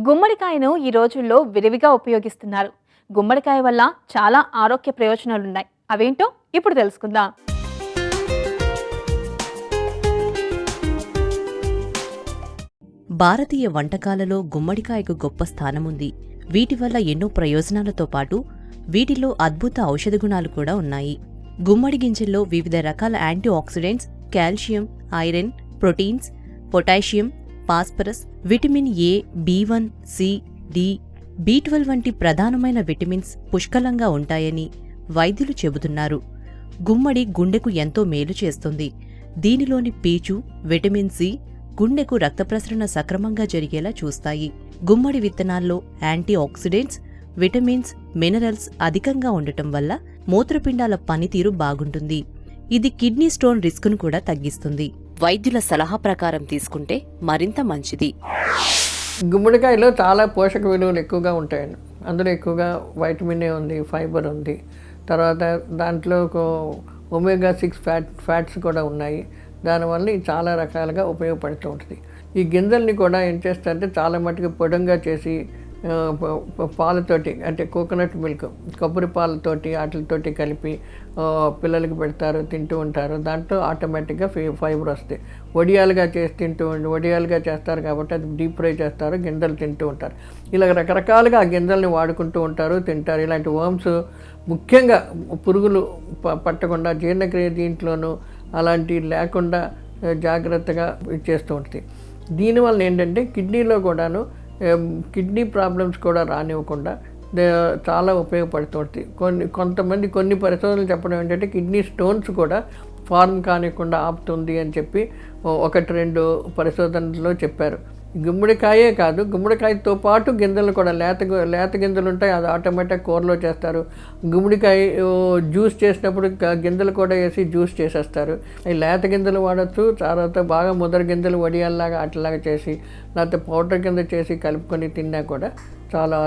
గుమ్మడికాయను ఈ రోజుల్లో విరివిగా ఉపయోగిస్తున్నారు. గుమ్మడికాయ వల్ల చాలా ఆరోగ్య ప్రయోజనాలున్నాయి. అవేంటో ఇప్పుడు తెలుసుకుందాం. భారతీయ వంటకాలలో గుమ్మడికాయకు గొప్ప స్థానముంది. వీటి వల్ల ఎన్నో ప్రయోజనాలతో పాటు వీటిలో అద్భుత ఔషధ గుణాలు కూడా ఉన్నాయి. గుమ్మడి గింజల్లో వివిధ రకాల antioxidants, calcium, iron, proteins, potassium, phosphorus, vitamin A, B one, C, D, బి12 వంటి ప్రధానమైన విటమిన్స్ పుష్కలంగా ఉంటాయని వైద్యులు చెబుతున్నారు. గుమ్మడి గుండెకు ఎంతో మేలు చేస్తుంది. దీనిలోని పీచు, విటమిన్ సి గుండెకు రక్త ప్రసరణ సక్రమంగా జరిగేలా చూస్తాయి. గుమ్మడి విత్తనాల్లో యాంటీ ఆక్సిడెంట్స్, విటమిన్స్, మినరల్స్ అధికంగా ఉండటం వల్ల మూత్రపిండాల పనితీరు బాగుంటుంది. ఇది కిడ్నీ స్టోన్ రిస్కును కూడా తగ్గిస్తుంది. వైద్యుల సలహా ప్రకారం తీసుకుంటే మరింత మంచిది. గుమ్మడికాయలో చాలా పోషక విలువలు ఎక్కువగా ఉంటాయండి. అందులో ఎక్కువగా వైటమిన్ ఏ ఉంది, ఫైబర్ ఉంది, తర్వాత దాంట్లో ఒమేగా 6 ఫ్యాట్స్ కూడా ఉన్నాయి. దానివల్ల ఇది చాలా రకాలుగా ఉపయోగపడుతూ ఉంటుంది. ఈ గింజల్ని కూడా ఏం చేస్తారంటే చాలా మటుకు పొడంగా చేసి పాలతోటి, అంటే కోకోనట్ మిల్క్, కొబ్బరి పాలతోటి వాటితోటి కలిపి పిల్లలకి పెడతారు, తింటూ ఉంటారు. దాంట్లో ఆటోమేటిక్గా ఫైబర్ వస్తాయి. వడియాలుగా చేసి వడియాలుగా చేస్తారు కాబట్టి అది డీప్ ఫ్రై చేస్తారు, గింజలు తింటూ ఉంటారు. ఇలా రకరకాలుగా ఆ గింజల్ని వాడుకుంటూ ఉంటారు, తింటారు. ఇలాంటి వర్మ్స్ ముఖ్యంగా పురుగులు పట్టకుండా జీర్ణక్రియ దీంట్లోనూ అలాంటివి లేకుండా జాగ్రత్తగా చేస్తూ ఉంటుంది. దీనివల్ల ఏంటంటే కిడ్నీలో కూడాను కిడ్నీ ప్రాబ్లమ్స్ కూడా రానివ్వకుండా చాలా ఉపయోగపడుతుంది. కొన్ని పరిశోధనలు చెప్పడం ఏంటంటే కిడ్నీ స్టోన్స్ కూడా ఫార్మ్ కానివ్వకుండా ఆపుతుంది అని చెప్పి 1-2 పరిశోధనలో చెప్పారు. గుమ్మడికాయే కాదు, గుమ్మడికాయతో పాటు గింజలు కూడా లేత గింజలు ఉంటాయి, అది ఆటోమేటిక్ కూరలో చేస్తారు. గుమ్మడికాయ జ్యూస్ చేసినప్పుడు గింజలు కూడా వేసి జ్యూస్ చేసేస్తారు. ఈ లేత గింజలు వాడచ్చు, తర్వాత బాగా ముదర గింజలు వడియాల్లాగా అట్లాగా చేసి, లేకపోతే పౌడర్ కింద చేసి కలుపుకొని తిన్నా కూడా చాలా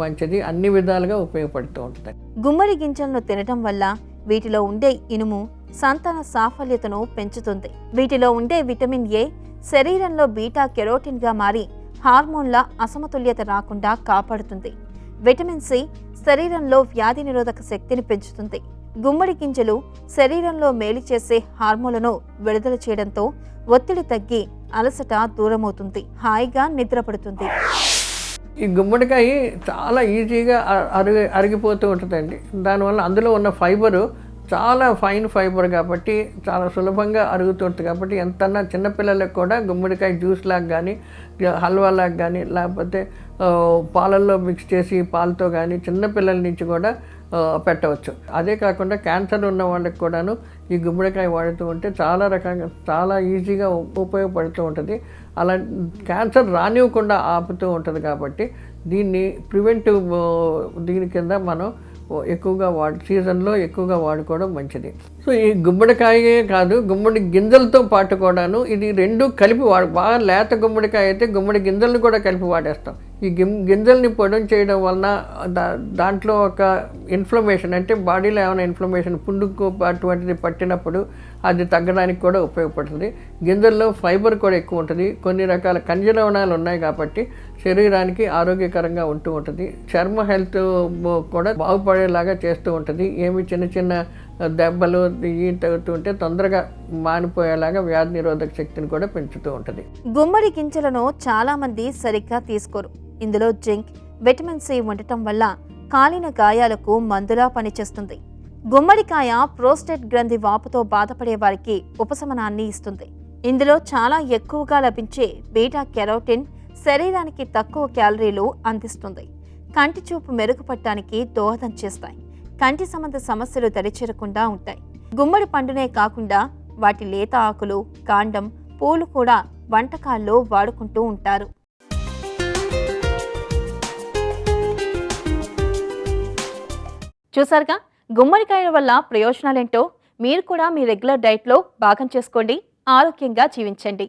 మంచిది. అన్ని విధాలుగా ఉపయోగపడుతూ ఉంటుంది. గుమ్మడి గింజలను తినటం వల్ల వీటిలో ఉండే ఇనుము సంతాన సాఫల్యతను పెంచుతుంది. వీటిలో ఉండే విటమిన్ ఏ శరీరంలో బీటా కెరోటిన్గా మారి హార్మోన్ల అసమతుల్యత రాకుండా కాపాడుతుంది. విటమిన్ సి శరీరంలో వ్యాధి నిరోధక శక్తిని పెంచుతుంది. గుమ్మడి గింజలు శరీరంలో మేలు చేసే హార్మోన్లను విడుదల చేయడంతో ఒత్తిడి తగ్గి అలసట దూరమవుతుంది, హాయిగా నిద్రపడుతుంది. ఈ గుమ్మడికాయ చాలా ఈజీగా అరిగిపోతూ ఉంటుందండి. దానివల్ల అందులో ఉన్న ఫైబరు చాలా ఫైన్ ఫైబర్ కాబట్టి చాలా సులభంగా అరుగుతుంటుంది. కాబట్టి ఎంతన్నా చిన్నపిల్లలకు కూడా గుమ్మడికాయ జ్యూస్ లాగా కానీ, హల్వా లాగా కానీ, లేకపోతే పాలల్లో మిక్స్ చేసి పాలతో కానీ చిన్నపిల్లల నుంచి కూడా పెట్టవచ్చు. అదే కాకుండా క్యాన్సర్ ఉన్న వాళ్ళకి కూడాను ఈ గుమ్మడికాయ వాడుతూ ఉంటే చాలా రకంగా చాలా ఈజీగా ఉపయోగపడుతూ ఉంటుంది. అలా క్యాన్సర్ రానివ్వకుండా ఆపుతూ ఉంటుంది. కాబట్టి దీన్ని ప్రివెంటివ్ దీని కింద మనం ఎక్కువగా సీజన్లో ఎక్కువగా వాడుకోవడం మంచిది. సో ఈ గుమ్మడికాయే కాదు, గుమ్మడి గింజలతో పాటు కూడాను ఇది రెండు కలిపి బాగా లేత గుమ్మడికాయ అయితే గుమ్మడి గింజలను కూడా కలిపి వాడేస్తాం. ఈ గింజల్ని పొడం చేయడం వలన దాంట్లో ఒక ఇన్ఫ్లమేషన్, అంటే బాడీలో ఏమైనా ఇన్ఫ్లమేషన్, పుండుకు అటువంటిది పట్టినప్పుడు అది తగ్గడానికి కూడా ఉపయోగపడుతుంది. గింజల్లో ఫైబర్ కూడా ఎక్కువ ఉంటుంది. కొన్ని రకాల ఖనిజ లవణాలు ఉన్నాయి కాబట్టి శరీరానికి ఆరోగ్యకరంగా ఉంటూ ఉంటుంది. చర్మ హెల్త్ కూడా బాగుపడేలాగా చేస్తూ ఉంటుంది. ఏమి చిన్న చిన్న దెబ్బలు తగ్గుతుంటే తొందరగా మానిపోయేలాగా వ్యాధి నిరోధక శక్తిని కూడా పెంచుతూ ఉంటుంది. గుమ్మడి గింజలను చాలా మంది సరిగ్గా తీసుకోరు. ఇందులో జింక్, విటమిన్ సి ఉండటం వల్ల కాలిన గాయాలకు మందులా పనిచేస్తుంది. గుమ్మడికాయ ప్రోస్టేట్ గ్రంథి వాపుతో బాధపడే వారికి ఉపశమనాన్ని ఇస్తుంది. ఇందులో చాలా ఎక్కువగా లభించే బీటా కెరోటిన్ శరీరానికి తక్కువ క్యాలరీలు అందిస్తుంది. కంటి చూపు మెరుగుపడటానికి దోహదం చేస్తాయి. కంటి సంబంధ సమస్యలు దరిచేరకుండా ఉంటాయి. గుమ్మడి పండునే కాకుండా వాటి లేత ఆకులు, కాండం, పూలు కూడా వంటకాల్లో వాడుకుంటూ ఉంటారు. చూసారుగా గుమ్మడికాయల వల్ల ప్రయోజనాలేంటో. మీరు కూడా మీ రెగ్యులర్ డైట్లో భాగం చేసుకోండి, ఆరోగ్యంగా జీవించండి.